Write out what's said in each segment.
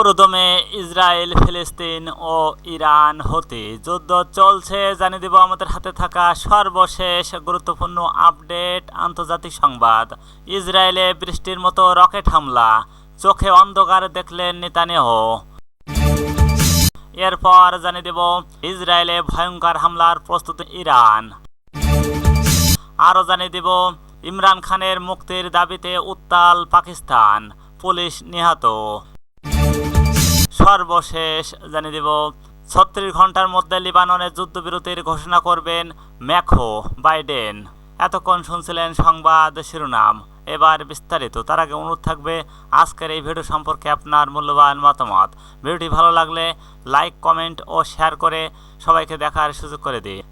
পুরোদমে ইসরায়েল, ফিলিস্তিন ও ইরান হতে যুদ্ধ চলছে জানিয়ে দেব আমাদের হাতে থাকা সর্বশেষ গুরুত্বপূর্ণ আপডেট। আন্তর্জাতিক সংবাদ। ইসরায়েলে বৃষ্টির মতো রকেট হামলা, চোখে অন্ধকার দেখলেন নেতানিয়াহু। এরপর জানিয়ে দেব ইসরায়েলে ভয়ঙ্কর হামলার প্রস্তুতি ইরান। আরও জানিয়ে দেব ইমরান খানের মুক্তির দাবিতে উত্তাল পাকিস্তান, পুলিশ নিহত। সর্বশেষ জানিয়ে দেব 36 ঘন্টার মধ্যে লিবাননে যুদ্ধবিরতির ঘোষণা করবেন ম্যাক্রো বাইডেন। এতক্ষণ শুনছিলেন সংবাদ শিরোনাম, এবার বিস্তারিত। তার আগে অনুরোধ থাকবে আজকের এই ভিডিও সম্পর্কে আপনার মূল্যবান মতামত। ভিডিওটি ভালো লাগলে লাইক, কমেন্ট ও শেয়ার করে সবাইকে দেখার সুযোগ করে দিন।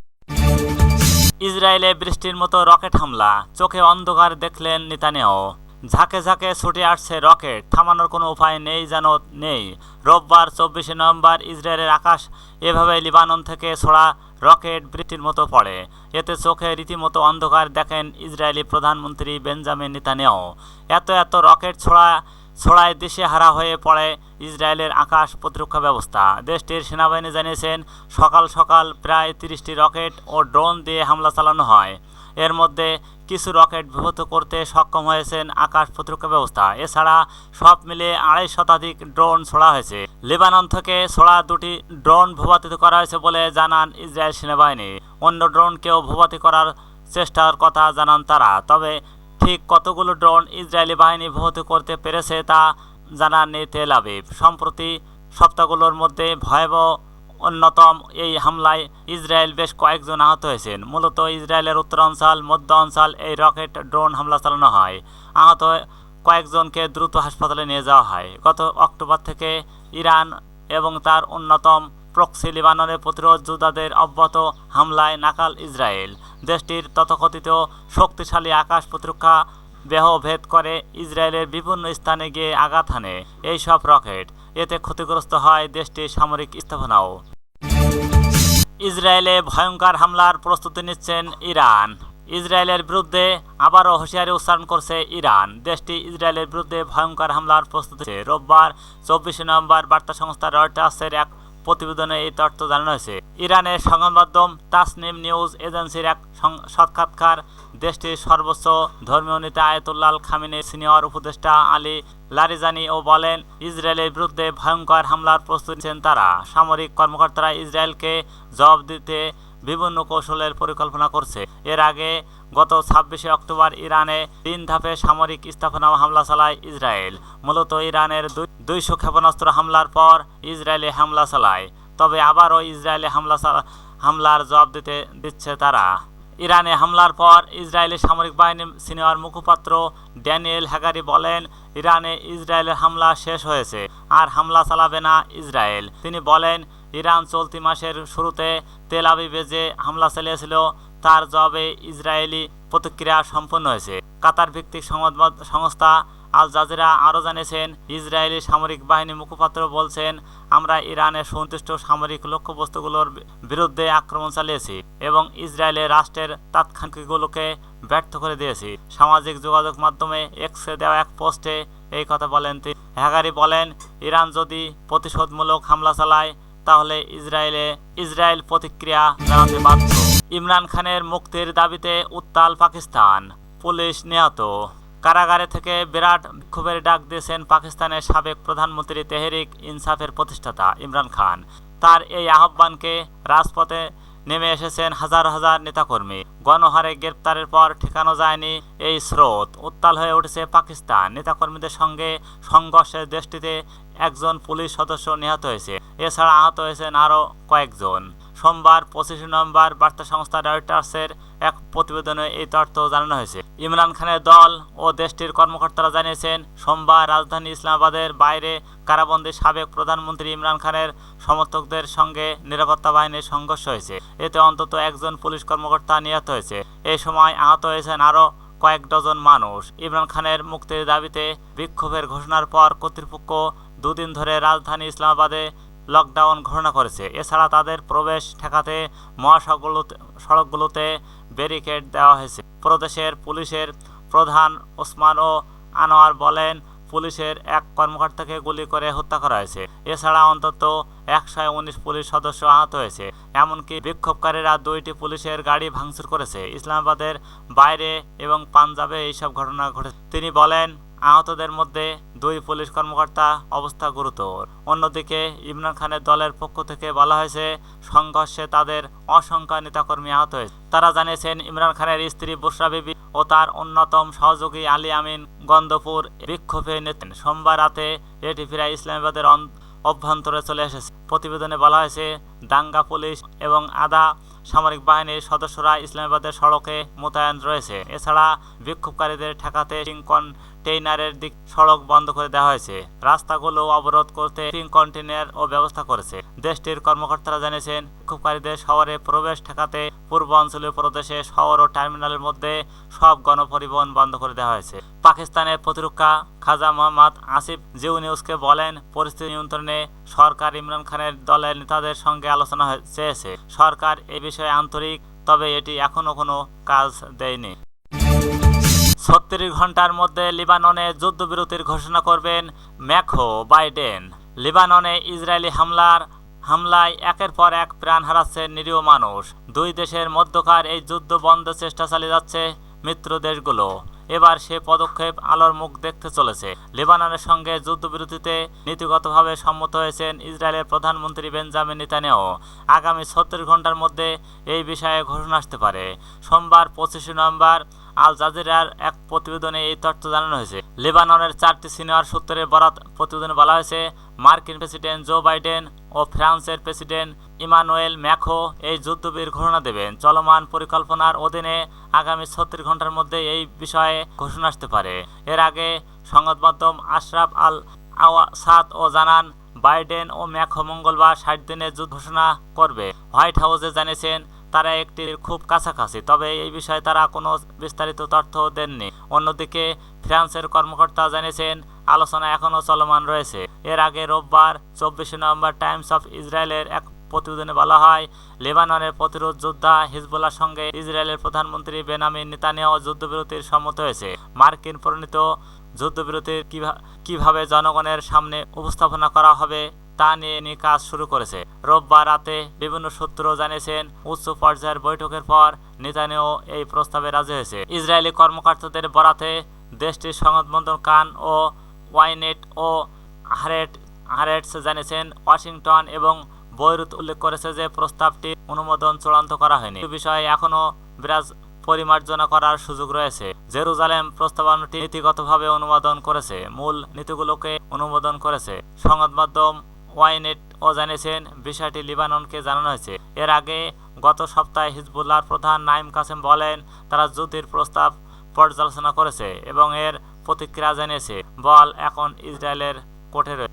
ইসরায়েলে বৃষ্টির মতো রকেট হামলা, চোখে অন্ধকার দেখলেন নেতানিয়াহু। ঝাঁকে ঝাঁকে ছুটে আসছে রকেট, থামানোর কোনো উপায় নেই যেন নেই। রোববার 24 নভেম্বর ইসরায়েলের আকাশ এভাবে লিবানন থেকে ছোড়া রকেট বৃষ্টির মতো পড়ে। এতে চোখে রীতিমতো অন্ধকার দেখেন ইসরায়েলি প্রধানমন্ত্রী বেঞ্জামিন নেতানিয়াহু। এত রকেট ছড়ায় দিশেহারা হয়ে পড়ে ইসরায়েলের আকাশ প্রতিরক্ষা ব্যবস্থা। দেশটির সেনাবাহিনী জানিয়েছেন সকাল সকাল প্রায় 30টি রকেট ও ড্রোন দিয়ে হামলা চালানো হয়। এর মধ্যে কিছু রকেট বিভূত করতে সক্ষম হয়েছেন আকাশ প্রতিরক্ষা ব্যবস্থা। এছাড়া সব মিলিয়ে 250 শতাধিক ড্রোন ছোড়া হয়েছে। লেবানন থেকে ছোড়া 2টি ড্রোন ভূপাতিত করা হয়েছে বলে জানান ইসরায়েল সেনাবাহিনী। অন্য ড্রোনকেও ভূপাতিত করার চেষ্টার কথা জানান তারা। তবে ঠিক কতগুলো ড্রোন ইসরায়েলি বাহিনী ভূপাতিত করতে পেরেছে তা জানাননি তেল আবিব। সম্প্রতি সপ্তাহগুলোর মধ্যে ভয়াবহ অন্যতম এই হামলায় ইসরায়েল বেশ কয়েকজন আহত হয়েছেন। মূলত ইসরায়েলের উত্তরাঞ্চল, মধ্য অঞ্চল এই রকেট ড্রোন হামলা চালানো হয়। আহত কয়েকজনকে দ্রুত হাসপাতালে নিয়ে যাওয়া হয়। গত অক্টোবর থেকে ইরান এবং তার অন্যতম প্রক্সি লিবাননের প্রতিরোধ যোদ্ধাদের অব্যাহত হামলায় নাকাল ইসরায়েল। দেশটির তথাকথিত শক্তিশালী আকাশ প্রতিরক্ষা ব্যহ ভেদ করে ইসরায়েলের বিভিন্ন স্থানে গিয়ে আঘাত হানে এইসব রকেট। এতে ক্ষতিগ্রস্ত হয় দেশটির সামরিক স্থাপনাও। ইসরায়েলে ভয়ঙ্কর হামলার প্রস্তুতি নিচ্ছেন ইরান। ইসরায়েলের বিরুদ্ধে আবারও হুঁশিয়ারি উচ্চারণ করছে ইরান। দেশটি ইসরায়েলের বিরুদ্ধে ভয়ঙ্কর হামলার প্রস্তুতি। রোববার 24 নভেম্বর বার্তা সংস্থা রয়টার্সের এক প্রতিবেদনে এই তথ্য জানানো হয়েছে। ইরানের সংবাদ মাধ্যম তাসনিম নিউজ এজেন্সির এক সাক্ষাৎকার দেশটির সর্বোচ্চ ধর্মীয় নেতা আয়াতুল্লাহ খামেনির সিনিয়র উপদেষ্টা আলী লারিজানি ও বলেন, ইসরায়েলের বিরুদ্ধে ভয়ঙ্কর হামলার প্রস্তুতি নিচ্ছেন তারা। সামরিক কর্মকর্তারা ইসরায়েলকে জবাব দিতে বিভিন্ন কৌশলের পরিকল্পনা করছে। এর আগে গত 26 অক্টোবর ইরানে 3 ধাপে সামরিক স্থাপনা হামলা চালায় ইসরায়েল। মূলত ইরানের 200 ক্ষেপণাস্ত্র হামলার পর ইসরায়েলে হামলা চালায়। তবে আবারও ইসরায়েলে হামলার জবাব দিচ্ছে তারা। ইরানে হামলার পর ইসরায়েলি সামরিক বাহিনীর সিনিয়র মুখপাত্র ড্যানিয়েল হ্যাগারি বলেন, ইরানে ইসরায়েলের হামলা শেষ হয়েছে, আর হামলা চালাবে না ইসরায়েল। তিনি বলেন, ইরান চলতি মাসের শুরুতে তেল আবিবে যে হামলা চালিয়েছিল তার জবাবে ইসরায়েলি প্রতিক্রিয়া সম্পন্ন হয়েছে। কাতার ভিত্তিক সংবাদ সংস্থা আল জাজিরা আরও জানিয়েছেন, ইসরায়েলি সামরিক বাহিনী মুখপাত্র বলছেন, আমরা ইরানের সুনির্দিষ্ট সামরিক লক্ষ্যবস্তুগুলোর বিরুদ্ধে আক্রমণ চালিয়েছি এবং ইসরায়েলের রাষ্ট্রের তাৎক্ষণিকগুলোকে ব্যর্থ করে দিয়েছি। সামাজিক যোগাযোগ মাধ্যমে এক্সে দেওয়া এক পোস্টে এই কথা বলেন তিনি। হ্যাগারি বলেন, ইরান যদি প্রতিশোধমূলক হামলা চালায় তাহলে ইসরায়েল প্রতিক্রিয়া জানাতে বাধ্য। ইমরান খানের মুক্তির দাবিতে উত্তাল পাকিস্তান, পুলিশ নিহত। কারাগারে থেকে বিরাট বিক্ষোভের ডাক দিয়েছেন পাকিস্তানের সাবেক প্রধানমন্ত্রী তেহরিক ইনসাফের প্রতিষ্ঠাতা ইমরান খান। তার এই আহ্বানকে রাজপথে নেমে এসেছেন হাজার হাজার নেতাকর্মী। গণহারে গ্রেপ্তারের পর ঠেকানো যায়নি এই স্রোত। উত্তাল হয়ে উঠেছে পাকিস্তান। নেতাকর্মীদের সঙ্গে সংঘর্ষে দেশটিতে একজন পুলিশ সদস্য নিহত হয়েছে। এছাড়া আহত হয়েছেন আরও কয়েকজন। সোমবার 25 নভেম্বর বার্তা সংস্থা রয়টার্সের এক প্রতিবেদনে এই তথ্য জানানো হয়েছে। ইমরান খানের দল ও দেশটির কর্মকর্তারা জানিয়েছেন, সোমবার রাজধানী ইসলামাবাদের বাইরে কারাবন্দী সাবেক প্রধানমন্ত্রী ইমরান খানের সমর্থকদের সঙ্গে নিরাপত্তা বাহিনীর সংঘর্ষ হয়েছে। এতে অন্তত একজন পুলিশ কর্মকর্তা নিহত হয়েছে। এই সময় আহত হয়েছেন আরও কয়েক ডজন মানুষ। ইমরান খানের মুক্তির দাবিতে বিক্ষোভের ঘোষণার পর কর্তৃপক্ষ 2 দিন ধরে রাজধানী ইসলামাবাদে লকডাউন ঘোষণা করেছে। এছাড়া তাদের প্রবেশ ঠেকাতে সড়কগুলোতে ব্যারিকেড দেওয়া হয়েছে। প্রদেশের পুলিশের প্রধান ওসমান ও আনোয়ার বলেন, পুলিশের এক কর্মকর্তাকে গুলি করে হত্যা করা হয়েছে। এছাড়া অন্তত 119 পুলিশ সদস্য আহত হয়েছে। এমনকি বিক্ষোভকারীরা 2টি পুলিশের গাড়ি ভাঙচুর করেছে। ইসলামাবাদের বাইরে এবং পাঞ্জাবে এইসব ঘটনা ঘটেছে। তিনি বলেন, আহতদের মধ্যে 2 পুলিশ কর্মকর্তা অবস্থা গুরুতর। অন্যদিকে ইমরান খানের দলের পক্ষ থেকে বলা হয়েছে, সংঘর্ষে তাদের অসংখ্য নেতাকর্মী আহত হয়েছে। তারা জানিয়েছেন, ইমরান খানের স্ত্রী বুশরা বিবি ও তার অন্যতম সহযোগী আলী আমিন গন্ধপুর বিক্ষোভে নেতেন। সোমবার রাতে এটি প্রায় ইসলামাবাদের অভ্যন্তরে চলে এসেছে। প্রতিবেদনে বলা হয়েছে, দাঙ্গা পুলিশ এবং আধা সামরিক বাহিনীর সদস্যরা ইসলামাবাদের সড়কে মোতায়েন রয়েছে। এছাড়া বিক্ষোভকারীদের ঠেকাতে কন্টেইনারের দিক সড়ক বন্ধ করে দেওয়া হয়েছে। রাস্তাগুলো অবরোধ করতে কন্টেইনার ও ব্যবস্থা করেছে। দেশটির কর্মকর্তারা জানিয়েছেন, বিক্ষোভকারীদের শহরে প্রবেশ ঠেকাতে পূর্বাঞ্চলীয় প্রদেশে শহর ও টার্মিনালের মধ্যে সব গণপরিবহন বন্ধ করে দেওয়া হয়েছে। পাকিস্তানের প্রতিরক্ষা খাজা মোহাম্মদ আসিফ জিও নিউজকে বলেন, পরিস্থিতি নিয়ন্ত্রণে সরকার ইমরান খানের দলের নেতাদের সঙ্গে আলোচনা চেয়েছে। সরকার এ বিষয়ে আন্তরিক, তবে এটি এখনো কোনো কাজ দেয়নি। 36 ঘন্টার মধ্যে লেবাননে যুদ্ধবিরতির ঘোষণা করবেন ম্যাখো বাইডেন। লেবাননে ইসরায়েলি হামলায় একের পর এক প্রাণ হারাচ্ছে নিরীহ মানুষ। 2 দেশের মধ্যকার এই যুদ্ধ বন্ধের চেষ্টা চালিয়ে যাচ্ছে মিত্র দেশগুলো। এবার সে পদক্ষেপ আলোর মুখ দেখতে চলেছে। লেবাননের সঙ্গে যুদ্ধবিরতিতে নীতিগতভাবে সম্মত হয়েছেন ইসরায়েলের প্রধানমন্ত্রী বেঞ্জামিন নেতানিয়াহু। আগামী 36 ঘন্টার মধ্যে এই বিষয়ে ঘোষণা আসতে পারে। সোমবার 25 নভেম্বর আল জাজিরার এক প্রতিবেদনে এই তথ্য জানানো হয়েছে। লেবাননের 4টি সিনিয়র সূত্রের বরাত প্রতিবেদনে বলা হয়েছে, মার্কিন প্রেসিডেন্ট জো বাইডেন ও ফ্রান্সের প্রেসিডেন্ট ইমানুয়েল ম্যাখো এই যুদ্ধবির ঘোষণা দেবেন। চলমান পরিকল্পনার অধীনে আগামী 36 ঘন্টার মধ্যে এই বিষয়ে ঘোষণা আসতে পারে। এর আগে সংবাদ মাধ্যম আশরাফ আল আওয়াসাদ ও জানান, বাইডেন ও ম্যাখো মঙ্গলবার 60 দিনের যুদ্ধ ঘোষণা করবে। হোয়াইট হাউসে জানিয়েছেন তারা একটির খুব কাছাকাছি, তবে এই বিষয়ে তারা কোনো বিস্তারিত তথ্য দেননি। অন্যদিকে ফ্রান্সের কর্মকর্তা জানিয়েছেন, আলোচনা এখনও চলমান রয়েছে। এর আগে রোববার 24 নভেম্বর টাইমস অফ ইসরায়েলের এক প্রতিবেদনে বলা হয়, লেবাননের প্রতিরোধ যোদ্ধা হিজবুল্লাহর সঙ্গে ইসরায়েলের প্রধানমন্ত্রী বেঞ্জামিন নেতানিয়াহু যুদ্ধবিরতির সম্মত হয়েছে। মার্কিন প্রণীত যুদ্ধবিরতির কিভাবে জনগণের সামনে উপস্থাপনা করা হবে তা নিয়ে কাজ শুরু করেছে। রোববার রাতে বিভিন্ন সূত্র জানিয়েছেন, উচ্চ পর্যায়ের বৈঠকের পর নেতানিয়াহু এই প্রস্তাবে রাজি হয়েছে। ইসরায়েলি কর্মকর্তাদের বরাতে দেশটির সংবাদ মাধ্যম কান ও ওয়াইনেট ও হারেটস জানিয়েছেন, ওয়াশিংটন এবং বৈরুত উল্লেখ করেছে যে প্রস্তাবটির অনুমোদন চূড়ান্ত করা হয়নি। এই বিষয়ে এখনও পরিমার্জনা করার সুযোগ রয়েছে। জেরুজালেম প্রস্তাবনাটি নীতিগতভাবে অনুমোদন করেছে, মূল নীতিগুলোকে অনুমোদন করেছে। সংবাদ মাধ্যম ওয়াইনেট ও জানিয়েছেন, বিষয়টি লেবাননকে জানানো হয়েছে। এর আগে গত সপ্তাহে হিজবুল্লাহর প্রধান নাঈম কাসেম বলেন, তারা যুদ্ধের প্রস্তাব পর্যালোচনা করেছে এবং এর প্রতিক্রিয়া জানিয়েছে। বল এখন ইসরায়েলের কোর্টে রয়েছে।